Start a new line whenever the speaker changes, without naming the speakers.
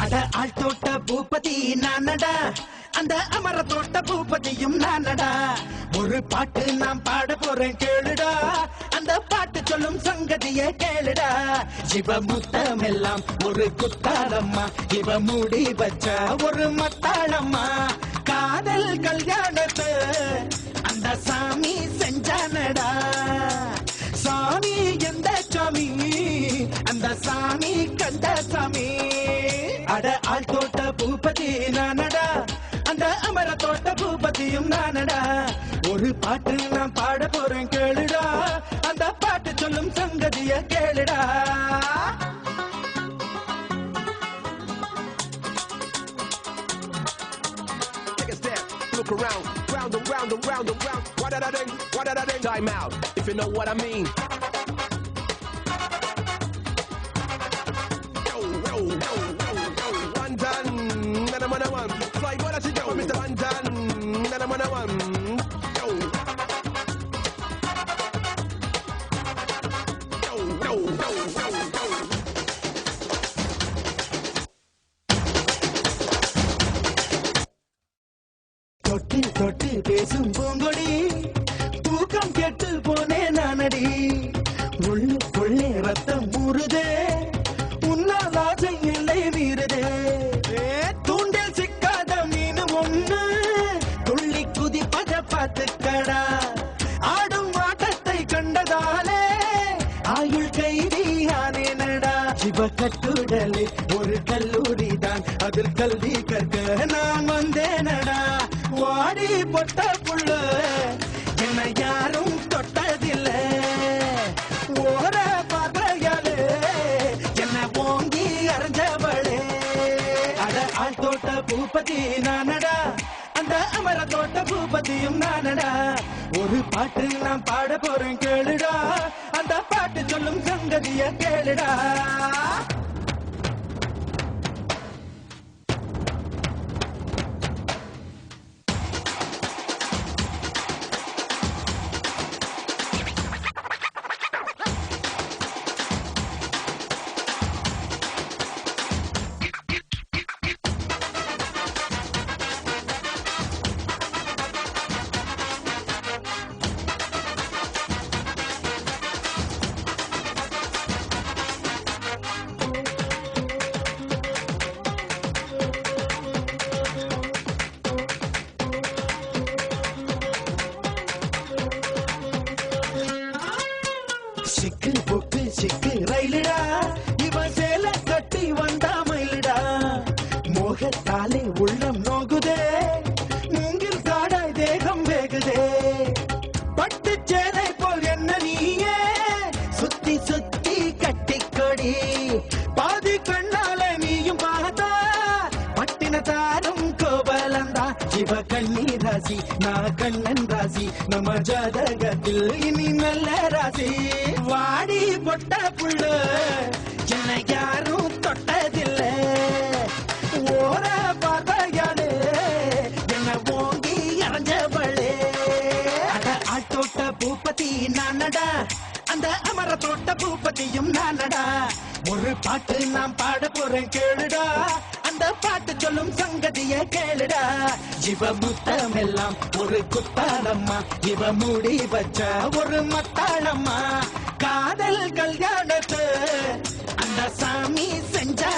அட ஆள் தோட்ட பூபதி நானடா, அந்த அமர தோட்ட பூபதியும் நானடா. ஒரு பாட்டு நான் பாட போறேன் கேளுடா, அந்த பாட்டு சொல்லும் சங்கதியை கேளுடா. இவ முத்தமெல்லாம் ஒரு குத்தாளம்மா, இவ மூடி வச்ச ஒரு மத்தாளம்மா. காதல் கல்யாணத்தை அந்த சாமி செஞ்சானடா. சாமி எந்த சாமி, அந்த சாமி கண்ட சாமி. அட ஆள் தோட்ட பூபதி நானடா, அந்த அமர தோட்ட பூபதியும் நானடா. ஒரு பாட்டு நான் பாட போறேன் கேளுடா, அந்த பாட்டு சொல்லும் சங்கதிய கேளுடா.
Look around, round and round and round and round. What did I do? What did I do? Time out, if you know what I mean. Yo, yo, yo, yo, yo. London, another one. Fly, what does it do? Mr. London, another one. Yo. Yo, yo, yo, yo, yo.
தொட்டு தொட்டு பேசும் பூங்கொடி, தூக்கம் கெட்டு போனே நானடி. உள்ளுக்குள்ளே ரத்தம் ஊறுதே, உன்னால் ஆசை இல்லை வீறுதே. தூண்டில் சிக்காத மீனும் ஒண்ணு, துள்ளி குதிப்பத பார்த்துக்கடா. ஆடும் ஆட்டத்தை கண்டதாலே ஆயுள் கைதி ஆனேனடா. சிவ கட்டுடலே ஒரு கல்லூரி தான், அதில் கல்வி கற்க நான் வந்தேனடா. வாடி பொட்ட புள்ள என்ன யாரும் தொட்டதில்ல, ஓர பார்வையாலே என்ன ஓங்கி அரைஞ்சவளே. அட ஆள் தோட்ட பூபதி நானடா, அந்த அமர தோட்ட பூபதியும் நானடா. ஒரு பாட்டு நான் பாட போறேன் கேளுடா, அந்த பாட்டு சொல்லும் சங்கதிய கேளுடா. சிக்கு பொக்கு சிக்கு ரயிலுடா, இவன் சேல கட்டி வந்தா மயிலுடா. மோகத்தாலே உள்ளம் நோகுதே, மூங்கில் காடாய் தேகம் வேகுதே. பட்டு சேலை போல் என்ன நீயே சுத்தி சுத்தி கட்டிக்கொடி. பாதி கண்ணாலே நீயும் பார்த்தா பட்டினத்தாரும் கோபலந்தா. இவ கண்ணி ராசி நான் கண்ணன் ராசி, நம்ம ஜாதகத்தில் இனி நல்ல ராசி. வாடி பொட்ட புள்ள என்ன யாரும் தொட்டதில்ல, ஓர பார்வையாலே என்ன ஓங்கி அரைஞ்சவளே. அட ஆள் தோட்ட பூபதி நானடா, அந்த அமர தோட்ட பூபதியும் நானடா. ஒரு பாட்டு நான் பாட போறேன் கேளுடா, அந்த பாட்டு சொல்லும் சங்கதிய கேளுடா. இவ முத்தமெல்லாம் ஒரு குத்தாளம்மா, இவ மூடி வச்ச ஒரு மத்தாளம்மா. காதல் கல்யாணத்தை அந்த சாமி செஞ்சா